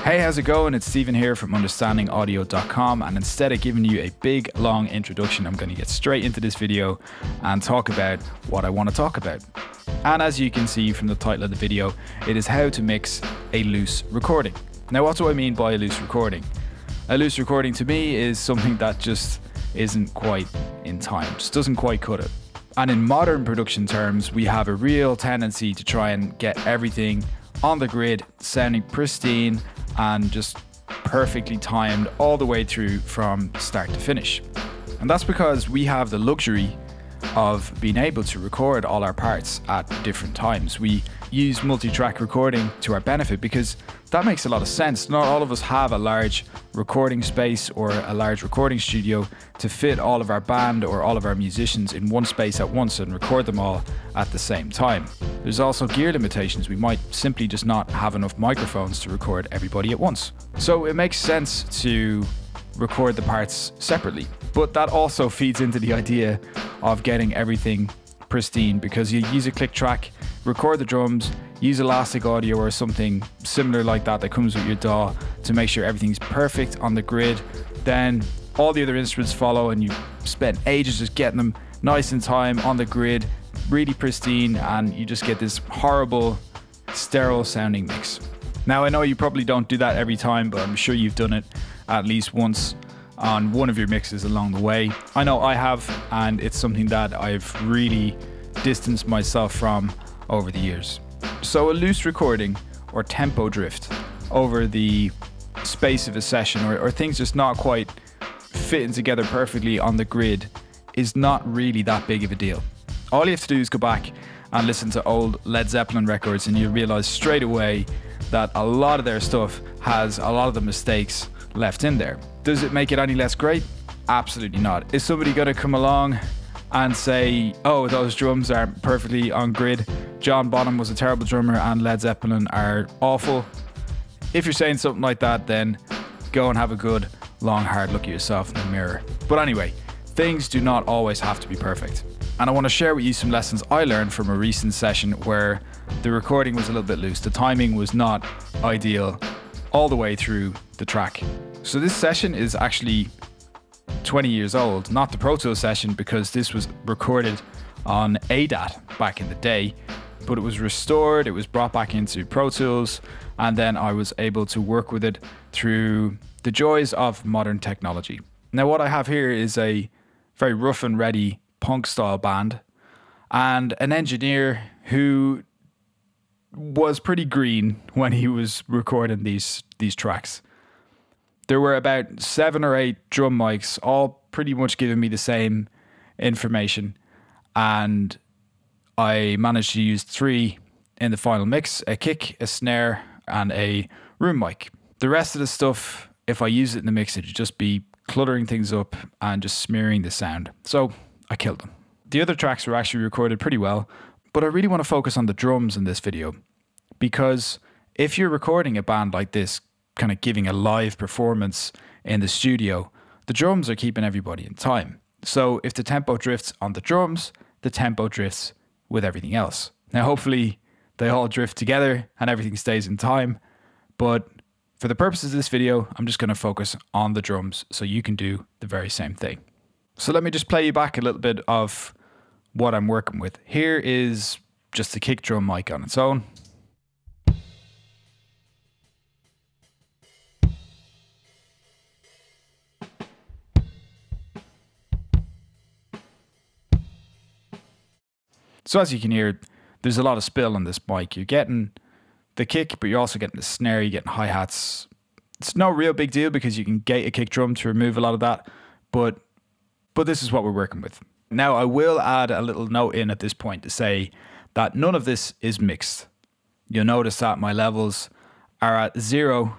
Hey, how's it going? It's Stephen here from understandingaudio.com, and instead of giving you a big long introduction, I'm going to get straight into this video and talk about what I want to talk about. And as you can see from the title of the video, it is how to mix a loose recording. Now, what do I mean by a loose recording? A loose recording to me is something that just isn't quite in time, just doesn't quite cut it. And in modern production terms, we have a real tendency to try and get everything on the grid, sounding pristine and just perfectly timed all the way through from start to finish. And that's because we have the luxury of being able to record all our parts at different times. We use multi-track recording to our benefit because that makes a lot of sense. Not all of us have a large recording space or a large recording studio to fit all of our band or all of our musicians in one space at once and record them all at the same time. There's also gear limitations. We might simply just not have enough microphones to record everybody at once. So it makes sense to record the parts separately. But that also feeds into the idea of getting everything pristine, because you use a click track, record the drums, use elastic audio or something similar like that that comes with your DAW to make sure everything's perfect on the grid. Then all the other instruments follow and you spend ages just getting them nice in time on the grid, really pristine, and you just get this horrible sterile sounding mix. Now, I know you probably don't do that every time, but I'm sure you've done it at least once on one of your mixes along the way. I know I have, and it's something that I've really distanced myself from over the years. So a loose recording or tempo drift over the space of a session, or things just not quite fitting together perfectly on the grid, is not really that big of a deal. All you have to do is go back and listen to old Led Zeppelin records and you'll realize straight away that a lot of their stuff has a lot of the mistakes left in there. Does it make it any less great? Absolutely not. Is somebody going to come along and say, oh, those drums aren't perfectly on grid, John Bonham was a terrible drummer and Led Zeppelin are awful? If you're saying something like that, then go and have a good long hard look at yourself in the mirror. But anyway, things do not always have to be perfect. And I want to share with you some lessons I learned from a recent session where the recording was a little bit loose. The timing was not ideal all the way through the track. So this session is actually 20 years old, not the Pro Tools session, because this was recorded on ADAT back in the day, but it was restored, it was brought back into Pro Tools, and then I was able to work with it through the joys of modern technology. Now what I have here is a very rough and ready punk style band and an engineer who was pretty green when he was recording these tracks. There were about 7 or 8 drum mics, all pretty much giving me the same information, and I managed to use 3 in the final mix: a kick, a snare, and a room mic. The rest of the stuff, if I use it in the mix, it'd just be cluttering things up and just smearing the sound. So I killed them. The other tracks were actually recorded pretty well, but I really want to focus on the drums in this video, because if you're recording a band like this, kind of giving a live performance in the studio, the drums are keeping everybody in time. So if the tempo drifts on the drums, the tempo drifts with everything else. Now hopefully they all drift together and everything stays in time, but for the purposes of this video, I'm just going to focus on the drums so you can do the very same thing. So let me just play you back a little bit of what I'm working with. Here is just the kick drum mic on its own. So as you can hear, there's a lot of spill on this mic. You're getting the kick, but you're also getting the snare, you're getting hi-hats. It's no real big deal because you can gate a kick drum to remove a lot of that, but this is what we're working with. Now, I will add a little note in at this point to say that none of this is mixed. You'll notice that my levels are at 0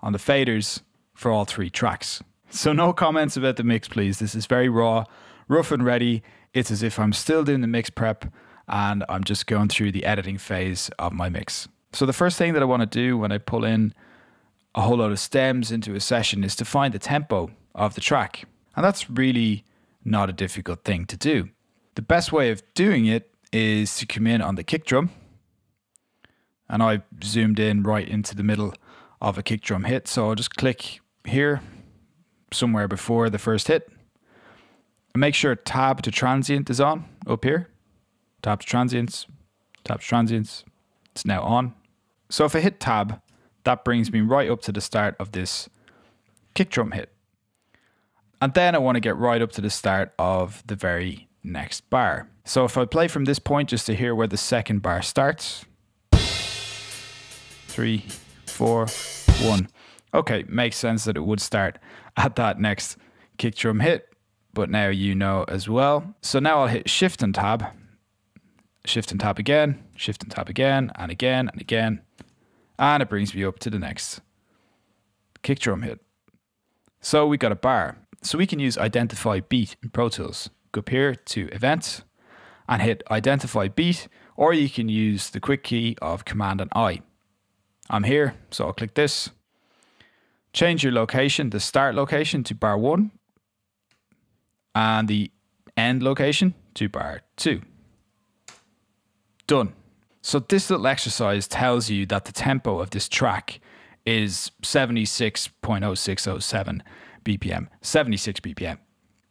on the faders for all 3 tracks. So no comments about the mix, please. This is very raw, rough and ready. It's as if I'm still doing the mix prep and I'm just going through the editing phase of my mix. So the first thing that I want to do when I pull in a whole load of stems into a session is to find the tempo of the track. And that's really not a difficult thing to do. The best way of doing it is to come in on the kick drum, and I zoomed in right into the middle of a kick drum hit. So I'll just click here, somewhere before the first hit. And make sure tab to transient is on up here. Tab to transients, tab to transients. It's now on. So if I hit tab, that brings me right up to the start of this kick drum hit. And then I want to get right up to the start of the very next bar. So if I play from this point just to hear where the second bar starts. 3, 4, 1. Okay, makes sense that it would start at that next kick drum hit, but now you know as well. So now I'll hit shift and tab again, shift and tab again, and again, and again. And it brings me up to the next kick drum hit. So we got a bar. So we can use identify beat in Pro Tools. Go up here to events and hit identify beat, or you can use the quick key of Command and I. I'm here, so I'll click this. Change your location, the start location to bar 1 and the end location to bar 2. Done. So this little exercise tells you that the tempo of this track is 76.0607 BPM, 76 BPM.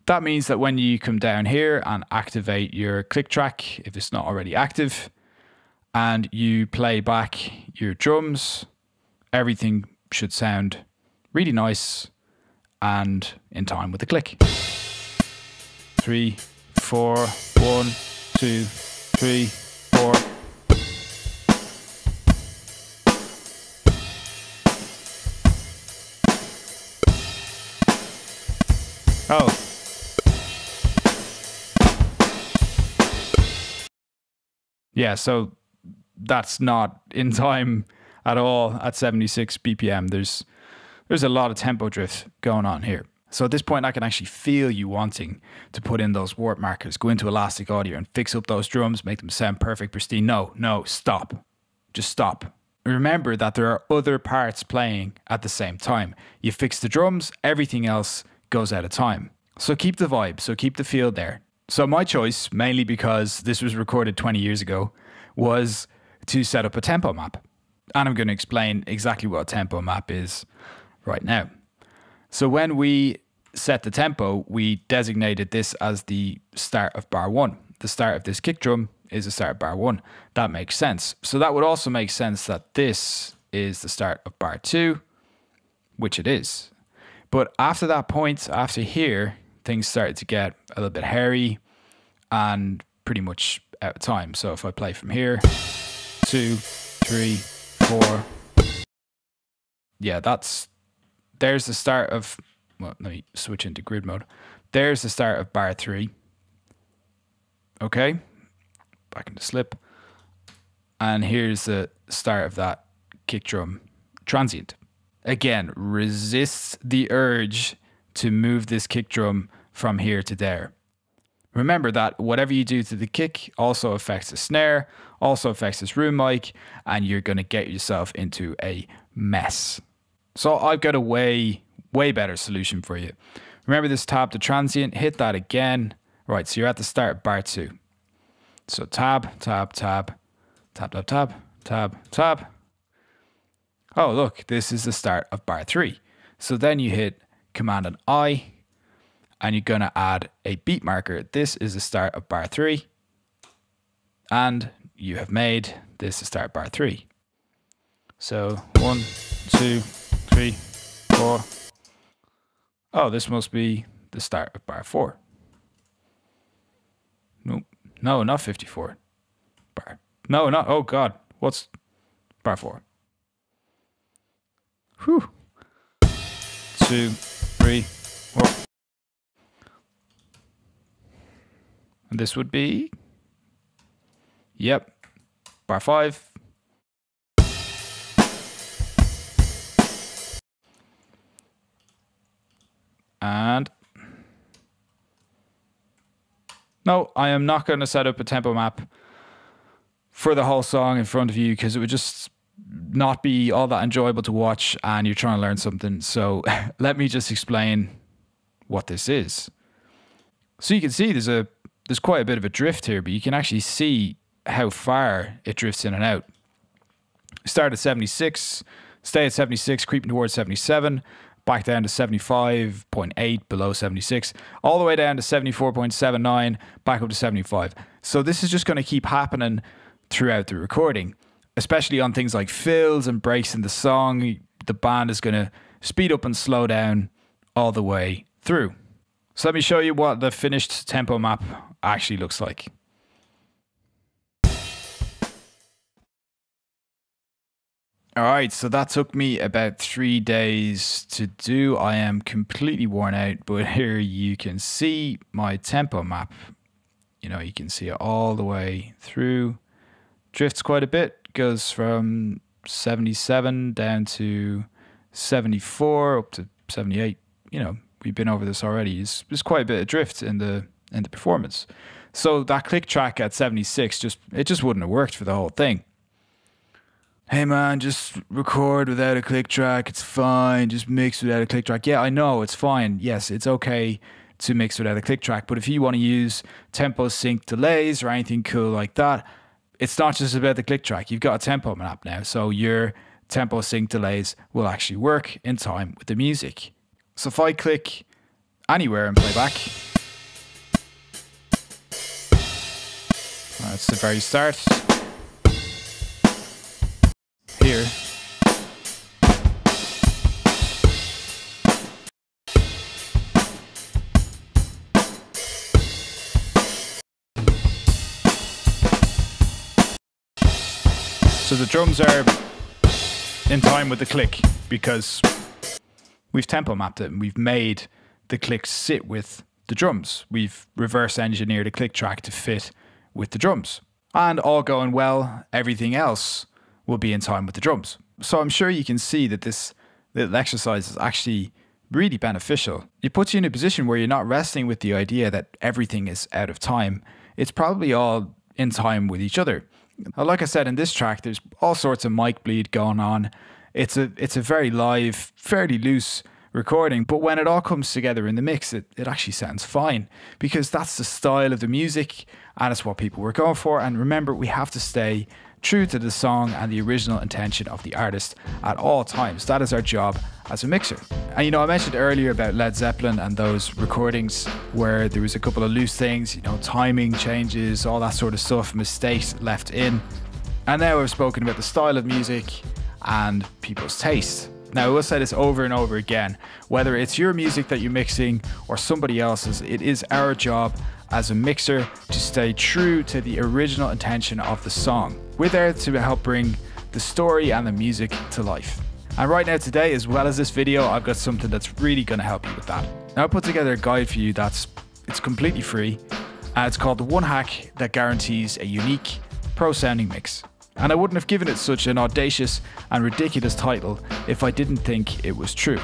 That means that when you come down here and activate your click track, if it's not already active, and you play back your drums, everything should sound really nice and in time with the click. 3, 4, 1, 2, 3, 4. Oh. Yeah, so that's not in time at all at 76 BPM. There's a lot of tempo drift going on here. So at this point, I can actually feel you wanting to put in those warp markers, go into Elastic Audio and fix up those drums, make them sound perfect, pristine. No, stop. Just stop. Remember that there are other parts playing at the same time. You fix the drums, everything else goes out of time. So keep the vibe, so keep the feel there. So my choice, mainly because this was recorded 20 years ago, was to set up a tempo map. And I'm going to explain exactly what a tempo map is right now. So when we set the tempo, we designated this as the start of bar 1. The start of this kick drum is the start of bar 1. That makes sense. So that would also make sense that this is the start of bar 2, which it is. But after that point, after here, things started to get a little bit hairy and pretty much out of time. So if I play from here, 2, 3, 4. Yeah, there's the start of, well, let me switch into grid mode. There's the start of bar 3. Okay, back into slip. And here's the start of that kick drum transient. Again, resist the urge to move this kick drum from here to there. Remember that whatever you do to the kick also affects the snare, also affects this room mic, and you're going to get yourself into a mess. So I've got a way better solution for you. Remember this tab to transient, hit that again. Right, so you're at the start of bar 2. So tab, tab, tab, tab, tab, tab, tab, tab. Oh, look, this is the start of bar 3. So then you hit Command and I, and you're going to add a beat marker. This is the start of bar 3. And you have made this the start of bar 3. So 1, 2, 3, 4. Oh, this must be the start of bar 4. Nope. No, not 54. Bar. No, not, oh God. What's bar 4? Whew. 2, 3, 4. And this would be, yep, bar 5. And no, I am not going to set up a tempo map for the whole song in front of you because it would just not be all that enjoyable to watch and you're trying to learn something. So let me just explain what this is. So you can see there's quite a bit of a drift here, but you can actually see how far it drifts in and out. Start at 76, Stay at 76, creeping towards 77, back down to 75.8, below 76, all the way down to 74.79, back up to 75. So this is just going to keep happening throughout the recording, especially on things like fills and breaks in the song. The band is going to speed up and slow down all the way through. So let me show you what the finished tempo map actually looks like. All right, so that took me about 3 days to do. I am completely worn out, but here you can see my tempo map. You know, you can see it all the way through. Drifts quite a bit, goes from 77 down to 74 up to 78. You know, we've been over this already. There's quite a bit of drift in the performance. So that click track at 76 just wouldn't have worked for the whole thing. Hey man, just record without a click track, it's fine, just mix without a click track. Yeah, I know, it's fine. Yes, it's okay to mix without a click track, but if you want to use tempo sync delays or anything cool like that, it's not just about the click track. You've got a tempo map now, so your tempo sync delays will actually work in time with the music. So if I click anywhere and play back, that's the very start. Here. So the drums are in time with the click because we've tempo mapped it and we've made the click sit with the drums. We've reverse engineered a click track to fit with the drums. And all going well, everything else will be in time with the drums. So I'm sure you can see that this little exercise is actually really beneficial. It puts you in a position where you're not wrestling with the idea that everything is out of time. It's probably all in time with each other. Like I said, in this track, there's all sorts of mic bleed going on. It's a very live, fairly loose recording, but when it all comes together in the mix, it actually sounds fine because that's the style of the music and it's what people were going for. And remember, we have to stay true to the song and the original intention of the artist at all times. That is our job as a mixer. And you know, I mentioned earlier about Led Zeppelin and those recordings where there was a couple of loose things, you know, timing changes, all that sort of stuff, mistakes left in. And now I've spoken about the style of music and people's taste. Now, I will say this over and over again, whether it's your music that you're mixing or somebody else's, it is our job as a mixer to stay true to the original intention of the song. We're there to help bring the story and the music to life. And right now today, as well as this video, I've got something that's really going to help you with that. Now I put together a guide for you it's completely free, and it's called the one hack that guarantees a unique pro sounding mix. And I wouldn't have given it such an audacious and ridiculous title if I didn't think it was true.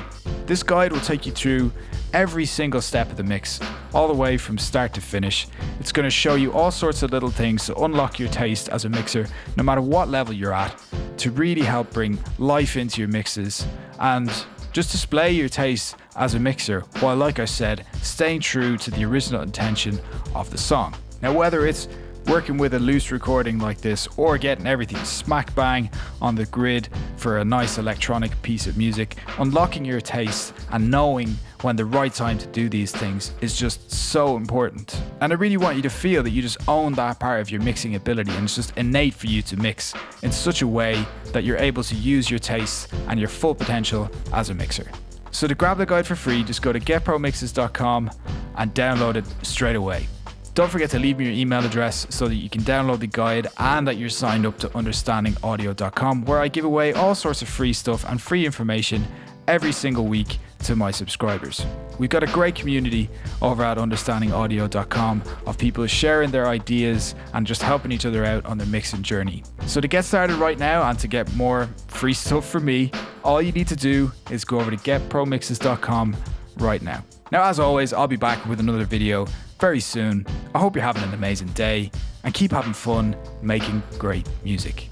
This guide will take you through every single step of the mix, all the way from start to finish. It's going to show you all sorts of little things to unlock your taste as a mixer, no matter what level you're at, to really help bring life into your mixes and just display your taste as a mixer, while, like I said, staying true to the original intention of the song. Now, whether it's working with a loose recording like this or getting everything smack bang on the grid for a nice electronic piece of music, unlocking your taste and knowing when the right time to do these things is just so important. And I really want you to feel that you just own that part of your mixing ability, and it's just innate for you to mix in such a way that you're able to use your taste and your full potential as a mixer. So to grab the guide for free, just go to getpromixes.com and download it straight away. Don't forget to leave me your email address so that you can download the guide and that you're signed up to understandingaudio.com, where I give away all sorts of free stuff and free information every single week to my subscribers. We've got a great community over at understandingaudio.com of people sharing their ideas and just helping each other out on their mixing journey. So to get started right now and to get more free stuff from me, all you need to do is go over to getpromixes.com right now. Now, as always, I'll be back with another video very soon. I hope you're having an amazing day and keep having fun making great music.